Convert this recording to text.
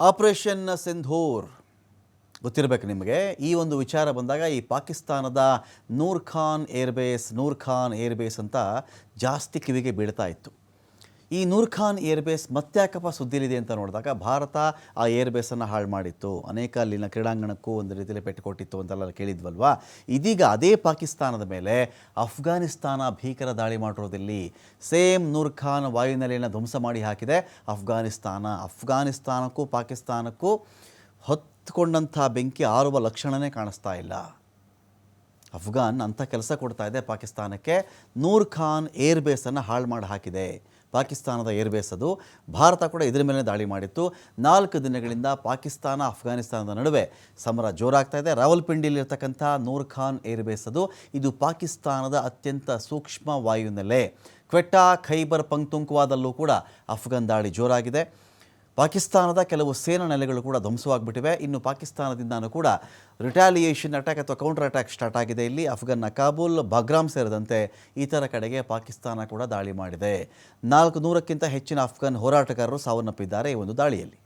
Operation Sindoor ಗೊತ್ತಿರಬೇಕು ನಿಮಗೆ. ಈ ಒಂದು ವಿಚಾರ ಬಂದಾಗ ಈ ಪಾಕಿಸ್ತಾನದ ನೂರ್ ಖಾನ್ ಏರ್ಬೇಸ್ ಅಂತ ಜಾಸ್ತಿ ಕಿವಿಗೆ ಬೀಳ್ತಾ ಇತ್ತು. ಈ ನೂರ್ ಖಾನ್ ಏರ್ಬೇಸ್ ಮತ್ತ್ಯಾಕಪ್ಪ ಸುದ್ದಿಲಿದೆ ಅಂತ ನೋಡಿದಾಗ ಭಾರತ ಆ ಏರ್ಬೇಸನ್ನು ಹಾಳು ಮಾಡಿತ್ತು, ಅನೇಕ ಅಲ್ಲಿನ ಕ್ರೀಡಾಂಗಣಕ್ಕೂ ಒಂದು ರೀತಿಯಲ್ಲಿ ಪೆಟ್ಟು ಕೊಟ್ಟಿತ್ತು ಅಂತೆಲ್ಲ ಕೇಳಿದ್ವಲ್ವಾ. ಇದೀಗ ಅದೇ ಪಾಕಿಸ್ತಾನದ ಮೇಲೆ ಅಫ್ಘಾನಿಸ್ತಾನ ಭೀಕರ ದಾಳಿ ಮಾಡಿರೋದಿಲ್ಲಿ ಸೇಮ್ ನೂರ್ ಖಾನ್ ವಾಯುನೆಲೆಯನ್ನು ಧ್ವಂಸ ಮಾಡಿ ಹಾಕಿದೆ ಅಫ್ಘಾನಿಸ್ತಾನಕ್ಕೂ ಪಾಕಿಸ್ತಾನಕ್ಕೂ ಹೊತ್ಕೊಂಡಂಥ ಬೆಂಕಿ ಆರುವ ಲಕ್ಷಣವೇ ಕಾಣಿಸ್ತಾ ಇಲ್ಲ. ಅಫ್ಘಾನ್ ಅಂಥ ಕೆಲಸ ಕೊಡ್ತಾ ಇದೆ ಪಾಕಿಸ್ತಾನಕ್ಕೆ. ನೂರ್ ಖಾನ್ ಏರ್ಬೇಸನ್ನು ಹಾಳು ಮಾಡಿ ಹಾಕಿದೆ ಪಾಕಿಸ್ತಾನದ ಏರ್ಬೇಸ್. ಅದು ಭಾರತ ಕೂಡ ಇದರ ಮೇಲೆ ದಾಳಿ ಮಾಡಿತ್ತು. 4 ದಿನಗಳಿಂದ ಪಾಕಿಸ್ತಾನ ಅಫ್ಘಾನಿಸ್ತಾನದ ನಡುವೆ ಸಮರ ಜೋರಾಗ್ತಾ ಇದೆ. ರಾವಲ್ಪಿಂಡಿಯಲ್ಲಿರ್ತಕ್ಕಂಥ ನೂರ್ ಖಾನ್ ಏರ್ಬೇಸ್ ಇದು ಪಾಕಿಸ್ತಾನದ ಅತ್ಯಂತ ಸೂಕ್ಷ್ಮ ವಾಯುನೆಲೆ. ಕ್ವೆಟ್ಟಾ, ಖೈಬರ್ ಪಂಕ್ತುಂಕ್ವಾದಲ್ಲೂ ಕೂಡ ಅಫ್ಘಾನ್ ದಾಳಿ ಜೋರಾಗಿದೆ. ಪಾಕಿಸ್ತಾನದ ಕೆಲವು ಸೇನಾ ನೆಲೆಗಳು ಕೂಡ ಧ್ವಂಸವಾಗಿಬಿಟ್ಟಿವೆ. ಇನ್ನು ಪಾಕಿಸ್ತಾನದಿಂದನೂ ಕೂಡ ರಿಟ್ಯಾಲಿಯೇಷನ್ ಅಟ್ಯಾಕ್ ಅಥವಾ ಕೌಂಟರ್ ಅಟ್ಯಾಕ್ ಸ್ಟಾರ್ಟ್ ಆಗಿದೆ. ಇಲ್ಲಿ ಅಫ್ಘಾನ್ನ ಕಾಬೂಲ್, ಬಗ್ರಾಮ್ ಸೇರಿದಂತೆ ಇತರ ಕಡೆಗೆ ಪಾಕಿಸ್ತಾನ ಕೂಡ ದಾಳಿ ಮಾಡಿದೆ. 400ಕ್ಕಿಂತ ಹೆಚ್ಚಿನ ಅಫ್ಘಾನ್ ಹೋರಾಟಗಾರರು ಸಾವನ್ನಪ್ಪಿದ್ದಾರೆ ಈ ಒಂದು ದಾಳಿಯಲ್ಲಿ.